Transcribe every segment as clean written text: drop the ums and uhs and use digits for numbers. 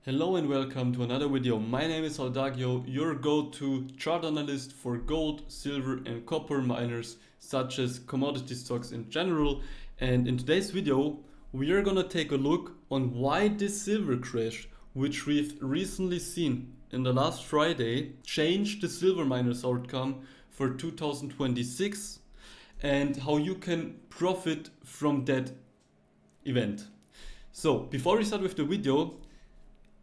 Hello and welcome to another video. My name is Aldagio, your go-to chart analyst for gold, silver and copper miners such as commodity stocks in general. And in today's video we are gonna take a look on why this silver crash, which we've recently seen in the last Friday, changed the silver miners outcome for 2026 and how you can profit from that event. So before we start with the video,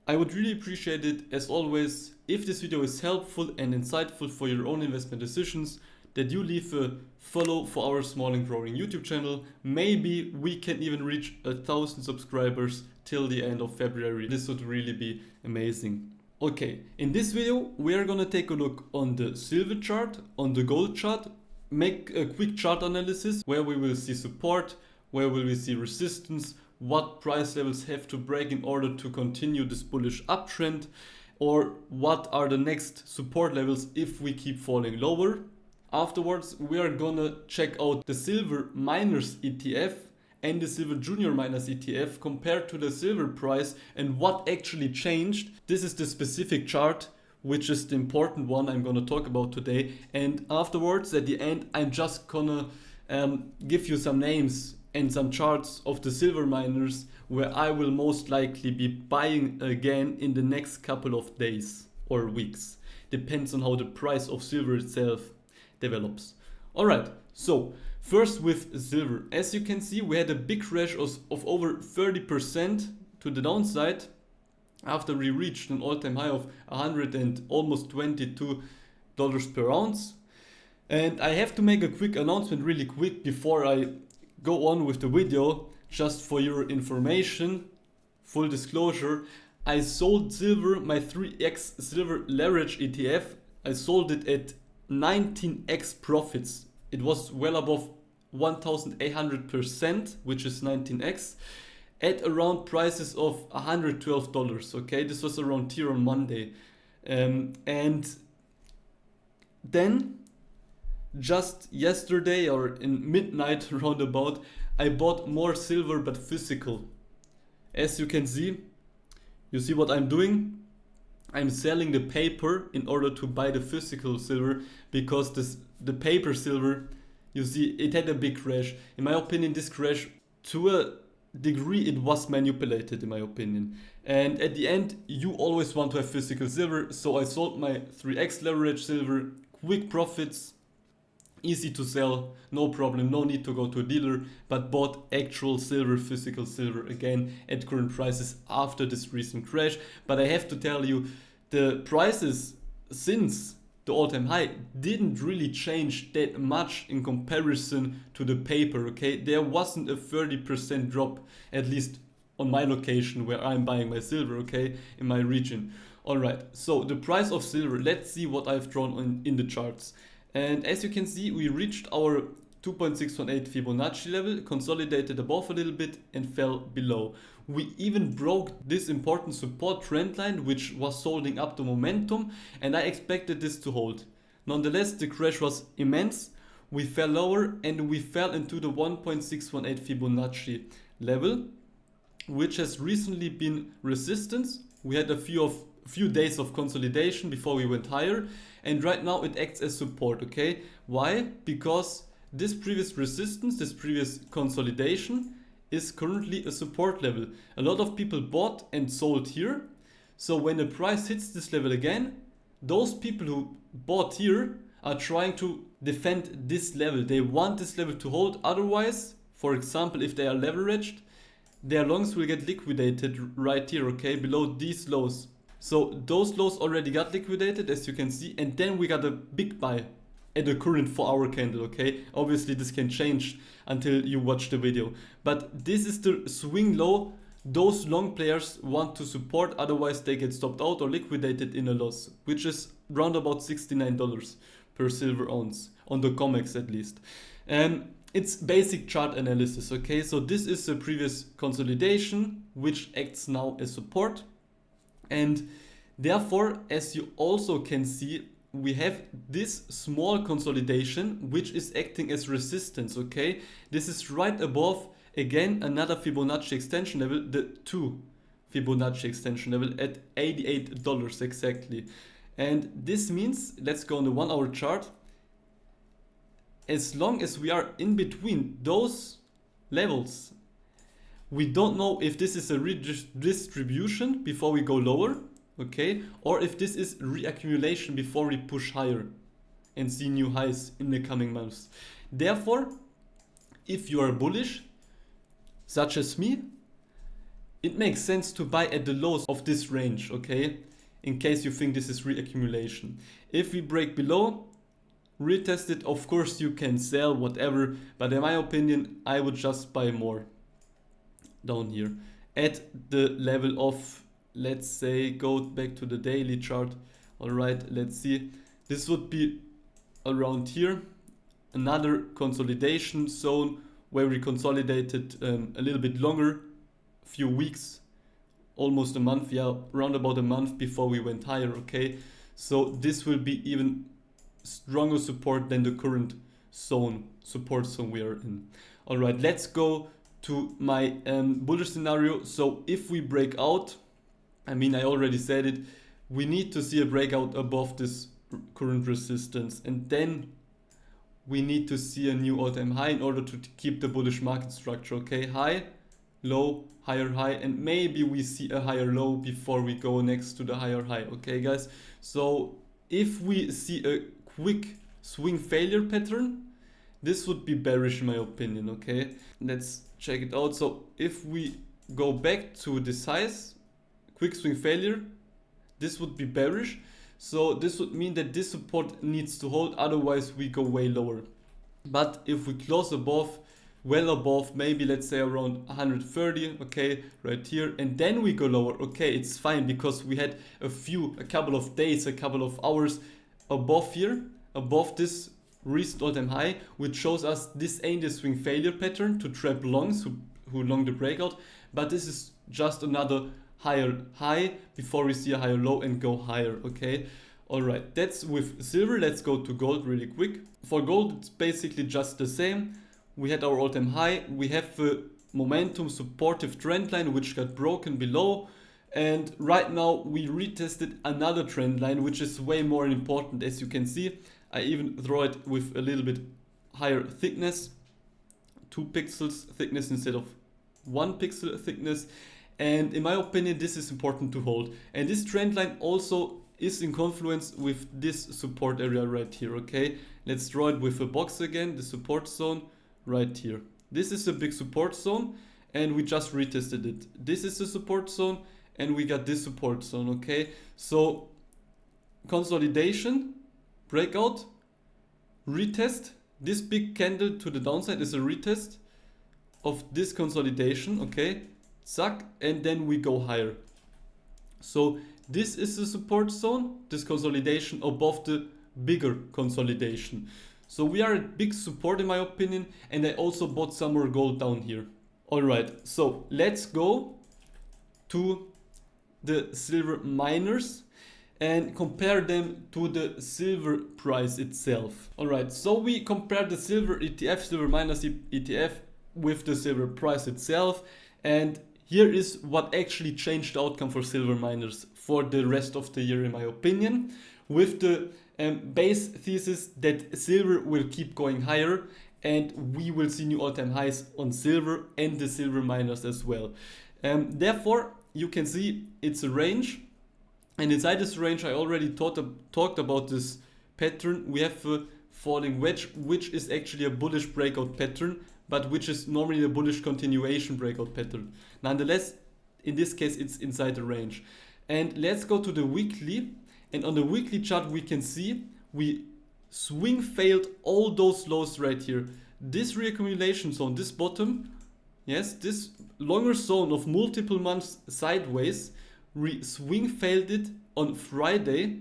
I would really appreciate it, as always, if this video is helpful and insightful for your own investment decisions, that you leave a follow for our small and growing YouTube channel. Maybe we can even reach 1,000 subscribers till the end of February. This would really be amazing. Okay, in this video we are gonna take a look on the silver chart, on the gold chart, make a quick chart analysis where we will see support, where will we see resistance, what price levels have to break in order to continue this bullish uptrend, or what are the next support levels if we keep falling lower. Afterwards we are gonna check out the silver miners ETF and the silver junior miners ETF compared to the silver price and what actually changed. This is the specific chart, which is the important one I'm gonna talk about today. And afterwards, at the end, I'm just gonna give you some names and some charts of the silver miners where I will most likely be buying again in the next couple of days or weeks. Depends on how the price of silver itself develops. Alright, so first with silver. As you can see, we had a big crash of over 30% to the downside after we reached an all-time high of 100 and almost $22 per ounce. And I have to make a quick announcement really quick before I go on with the video, just for your information, full disclosure. I sold silver, my 3x silver leverage ETF, I sold it at 19x profits. It was well above 1800%, which is 19x, at around prices of $112. Okay, this was around here on Monday. And then just yesterday or in midnight roundabout, I bought more silver but physical. As you can see, you see what I'm doing? I'm selling the paper in order to buy the physical silver, because the paper silver, you see, it had a big crash. In my opinion, this crash, to a degree, it was manipulated in my opinion. And at the end, you always want to have physical silver, so I sold my 3x leverage silver, quick profits, easy to sell, no problem, no need to go to a dealer, but bought actual silver, physical silver again at current prices after this recent crash. But I have to tell you, the prices since the all-time high didn't really change that much in comparison to the paper, okay? There wasn't a 30% drop, at least on my location where I'm buying my silver, okay, in my region. Alright, so the price of silver, let's see what I've drawn in the charts. And as you can see, we reached our 2.618 Fibonacci level, consolidated above a little bit and fell below. We even broke this important support trend line, which was holding up the momentum, and I expected this to hold. Nonetheless, the crash was immense. We fell lower and we fell into the 1.618 Fibonacci level, which has recently been resistance. We had a few days of consolidation before we went higher, and right now it acts as support. Okay, why? Because this previous resistance, this previous consolidation is currently a support level. A lot of people bought and sold here, so when the price hits this level again, those people who bought here are trying to defend this level. They want this level to hold, otherwise, for example, if they are leveraged, their longs will get liquidated right here, okay, below these lows. So those lows already got liquidated, as you can see, and then we got a big buy at the current 4-hour candle, okay? Obviously this can change until you watch the video. But this is the swing low those long players want to support, otherwise they get stopped out or liquidated in a loss, which is round about $69 per silver ounce, on the COMEX at least. It's basic chart analysis, okay? So this is the previous consolidation, which acts now as support. And therefore, as you also can see, we have this small consolidation, which is acting as resistance, okay? This is right above, again, another Fibonacci extension level, the 2. Fibonacci extension level at $88 exactly. And this means, let's go on the 1 hour chart, as long as we are in between those levels, we don't know if this is a redistribution before we go lower, okay, or if this is reaccumulation before we push higher and see new highs in the coming months. Therefore, if you are bullish, such as me, it makes sense to buy at the lows of this range, okay, in case you think this is reaccumulation. If we break below, retest it, of course you can sell, whatever, but in my opinion, I would just buy more down here at the level of, let's say, go back to the daily chart. All right, let's see, this would be around here, another consolidation zone where we consolidated a little bit longer, few weeks, almost a month, yeah, around about a month before we went higher, okay. So this will be even stronger support than the current zone, support zone we are in. All right, let's go to my bullish scenario. So if we break out, I mean, I already said it, we need to see a breakout above this current resistance, and then we need to see a new all-time high in order to keep the bullish market structure, okay. High, low, higher high, and maybe we see a higher low before we go next to the higher high, okay guys. So if we see a quick swing failure pattern, this would be bearish in my opinion, okay. Let's check it out. So if we go back to this highs, quick swing failure, this would be bearish. So this would mean that this support needs to hold, otherwise we go way lower. But if we close above, well above, maybe let's say around 130, okay, right here, and then we go lower, okay, it's fine, because we had a couple of days, a couple of hours above here, above this recent all-time high, which shows us this ain't a swing failure pattern to trap longs who long the breakout, but this is just another higher high before we see a higher low and go higher, okay. All right, that's with silver. Let's go to gold really quick. For gold, it's basically just the same. We had our all-time high, we have the momentum supportive trend line which got broken below, and right now we retested another trend line which is way more important. As you can see, I even throw it with a little bit higher thickness, 2 pixels thickness instead of 1 pixel thickness, and in my opinion this is important to hold. And this trend line also is in confluence with this support area right here, okay. Let's draw it with a box again, the support zone right here. This is a big support zone and we just retested it. This is the support zone and we got this support zone, okay. So consolidation, breakout, retest. This big candle to the downside is a retest of this consolidation, okay, suck, and then we go higher. So this is the support zone, this consolidation above the bigger consolidation. So we are at big support in my opinion, and I also bought some more gold down here. Alright, so let's go to the silver miners and compare them to the silver price itself. Alright, so we compare the silver ETF, silver miners ETF, with the silver price itself, and here is what actually changed the outcome for silver miners for the rest of the year in my opinion, with the base thesis that silver will keep going higher and we will see new all-time highs on silver and the silver miners as well. Therefore, you can see it's a range, and inside this range I already talked about this pattern. We have a falling wedge, which is actually a bullish breakout pattern, but which is normally a bullish continuation breakout pattern. Nonetheless, in this case it's inside the range. And let's go to the weekly, and on the weekly chart we can see we swing failed all those lows right here. This reaccumulation zone, this bottom, yes, this longer zone of multiple months sideways, we swing failed it on Friday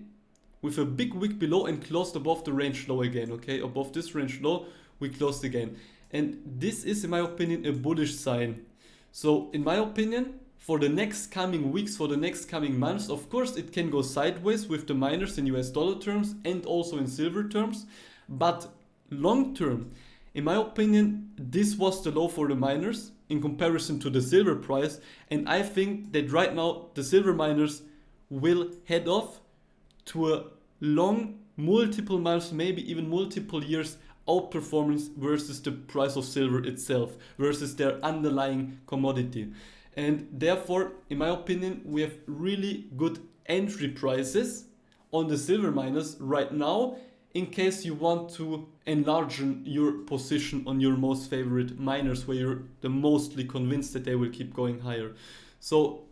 with a big wick below and closed above the range low again, okay, above this range low we closed again. And this is in my opinion a bullish sign. So in my opinion, for the next coming weeks, for the next coming months, of course it can go sideways with the miners in US dollar terms and also in silver terms, but long term, in my opinion, this was the low for the miners in comparison to the silver price. And I think that right now the silver miners will head off to a long, multiple months, maybe even multiple years outperformance versus the price of silver itself, versus their underlying commodity. And therefore, in my opinion, we have really good entry prices on the silver miners right now, in case you want to enlarge your position on your most favorite miners, where you're the mostly convinced that they will keep going higher. So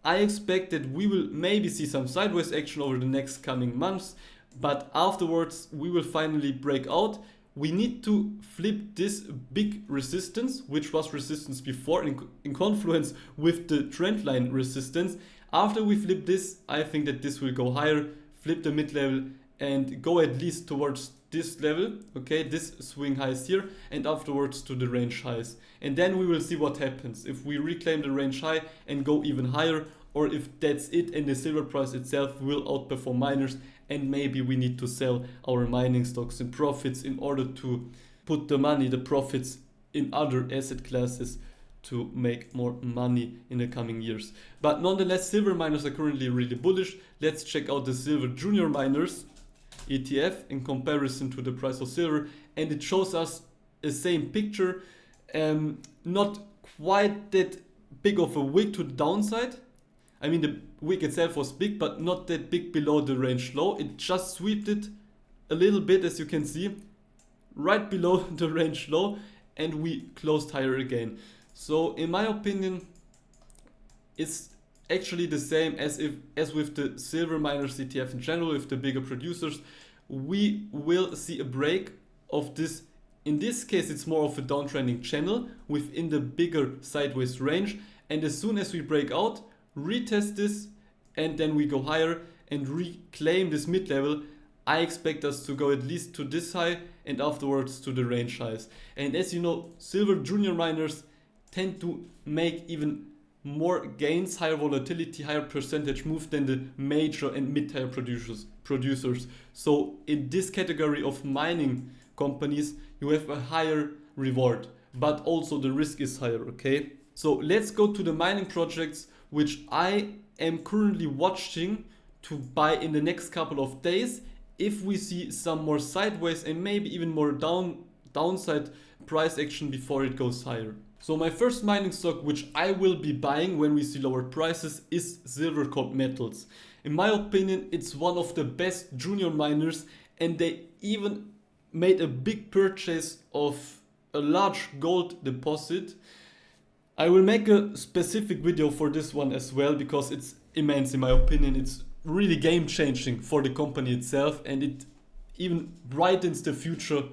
I expect that we will maybe see some sideways action over the next coming months, but afterwards we will finally break out. We need to flip this big resistance, which was resistance before, in confluence with the trendline resistance. After we flip this, I think that this will go higher, flip the mid-level and go at least towards this level, okay, this swing highs here, and afterwards to the range highs. And then we will see what happens, if we reclaim the range high and go even higher, or if that's it and the silver price itself will outperform miners, and maybe we need to sell our mining stocks in profits in order to put the money, the profits, in other asset classes to make more money in the coming years. But nonetheless, silver miners are currently really bullish. Let's check out the silver junior miners ETF in comparison to the price of silver, and it shows us the same picture. Not quite that big of a wick to the downside. I mean, the wick itself was big, but not that big below the range low. It just swept it a little bit, as you can see, right below the range low, and we closed higher again. So in my opinion, it's actually the same as with the silver miners ETF in general, with the bigger producers. We will see a break of this. In this case, it's more of a downtrending channel within the bigger sideways range, and as soon as we break out, retest this, and then we go higher and reclaim this mid-level, I expect us to go at least to this high and afterwards to the range highs. And as you know, silver junior miners tend to make even more gains, higher volatility, higher percentage move than the major and mid-tier producers. So in this category of mining companies, you have a higher reward, but also the risk is higher, okay? So let's go to the mining projects which I am currently watching to buy in the next couple of days if we see some more sideways and maybe even more downside price action before it goes higher. So my first mining stock which I will be buying when we see lower prices is Silvercorp Metals. In my opinion, it's one of the best junior miners, and they even made a big purchase of a large gold deposit. I will make a specific video for this one as well, because it's immense in my opinion. It's really game changing for the company itself, and it even brightens the future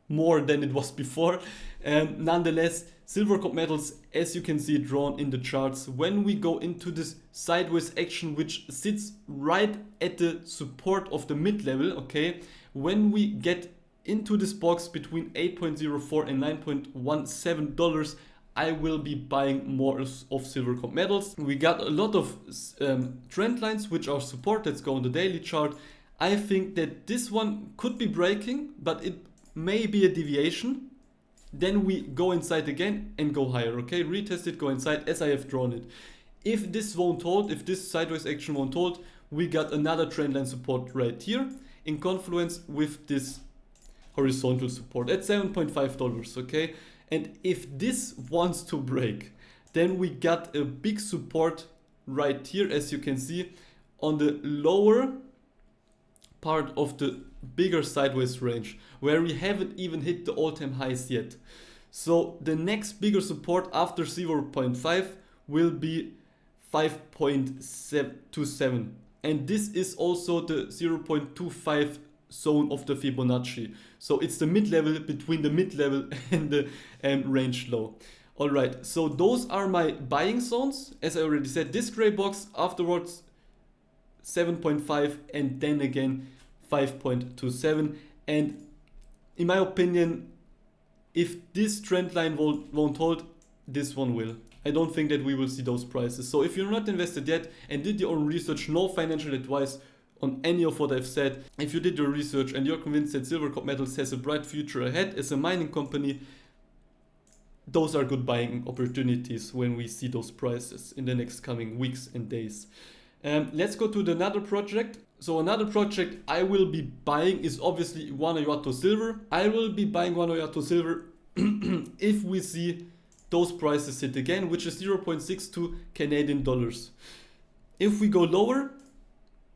more than it was before. Nonetheless, Silvercorp Metals, as you can see drawn in the charts, when we go into this sideways action which sits right at the support of the mid level, okay, when we get into this box between $8.04 and $9.17, I will be buying more of Silvercorp Metals. We got a lot of trend lines which are support. Let's go on the daily chart. I think that this one could be breaking, but it may be a deviation. Then we go inside again and go higher, okay? Retest it, go inside as I have drawn it. If this won't hold, if this sideways action won't hold, we got another trendline support right here in confluence with this horizontal support at $7.5, okay? And if this wants to break, then we got a big support right here, as you can see, on the lower part of the bigger sideways range, where we haven't even hit the all-time highs yet. So the next bigger support after 0.5 will be 5.27, and this is also the 0.25 zone of the Fibonacci. So it's the mid-level between the mid-level and the range low. Alright, so those are my buying zones. As I already said, this gray box, afterwards 7.5, and then again 5.27. And in my opinion, if this trend line won't hold, this one will. I don't think that we will see those prices. So if you're not invested yet and did your own research, no financial advice on any of what I've said, if you did your research and you're convinced that Silvercorp Metals has a bright future ahead as a mining company, those are good buying opportunities when we see those prices in the next coming weeks and days. Let's go to another project. So another project I will be buying is obviously Guanajuato Silver. I will be buying Guanajuato Silver if we see those prices hit again, which is 0.62 Canadian dollars. If we go lower,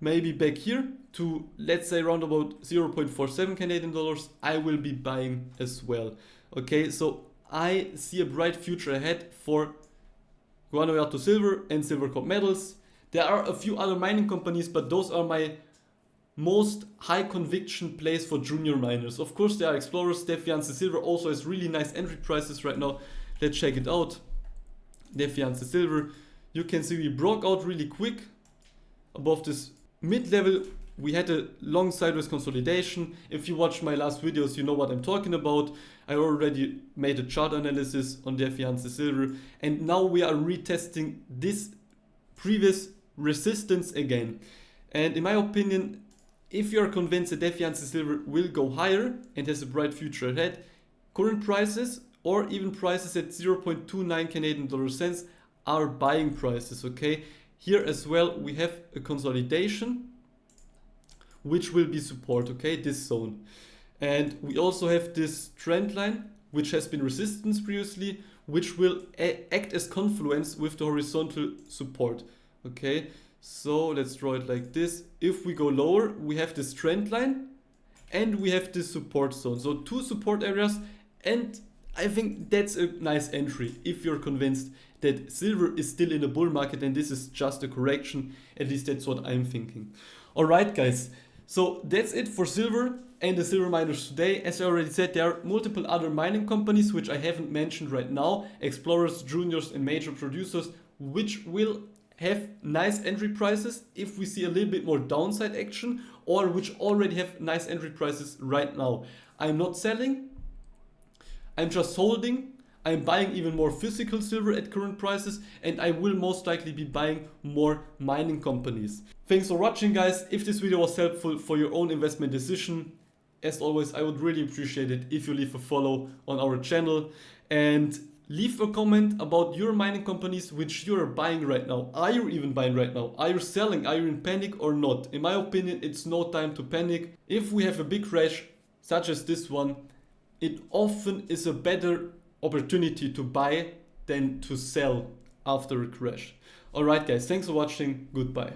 maybe back here to, let's say, around about 0.47 Canadian dollars, I will be buying as well. Okay, so I see a bright future ahead for Guanajuato Silver and Silvercorp Metals. There are a few other mining companies, but those are my most high conviction plays for junior miners. Of course, there are explorers. Defiance Silver also has really nice entry prices right now. Let's check it out. Defiance Silver. You can see we broke out really quick above this mid-level. We had a long sideways consolidation. If you watched my last videos, you know what I'm talking about. I already made a chart analysis on Defiance Silver, and now we are retesting this previous resistance again. And in my opinion, if you are convinced that Defiance Silver will go higher and has a bright future ahead, current prices or even prices at 0.29 Canadian dollar cents are buying prices, okay? Here as well we have a consolidation which will be support, okay, this zone. And we also have this trend line which has been resistance previously, which will act as confluence with the horizontal support, okay? So let's draw it like this. If we go lower, we have this trend line and we have this support zone. So two support areas, and I think that's a nice entry if you're convinced that silver is still in a bull market and this is just a correction. At least that's what I'm thinking. Alright guys, so that's it for silver and the silver miners today. As I already said, there are multiple other mining companies which I haven't mentioned right now, explorers, juniors and major producers, which will have nice entry prices if we see a little bit more downside action, or which already have nice entry prices right now. I'm not selling, I'm just holding. I'm buying even more physical silver at current prices, and I will most likely be buying more mining companies. Thanks for watching guys. If this video was helpful for your own investment decision, as always, I would really appreciate it if you leave a follow on our channel and leave a comment about your mining companies which you're buying right now. Are you even buying right now? Are you selling? Are you in panic or not? In my opinion, it's no time to panic. If we have a big crash, such as this one, it often is a better opportunity to buy than to sell after a crash. Alright guys, thanks for watching. Goodbye.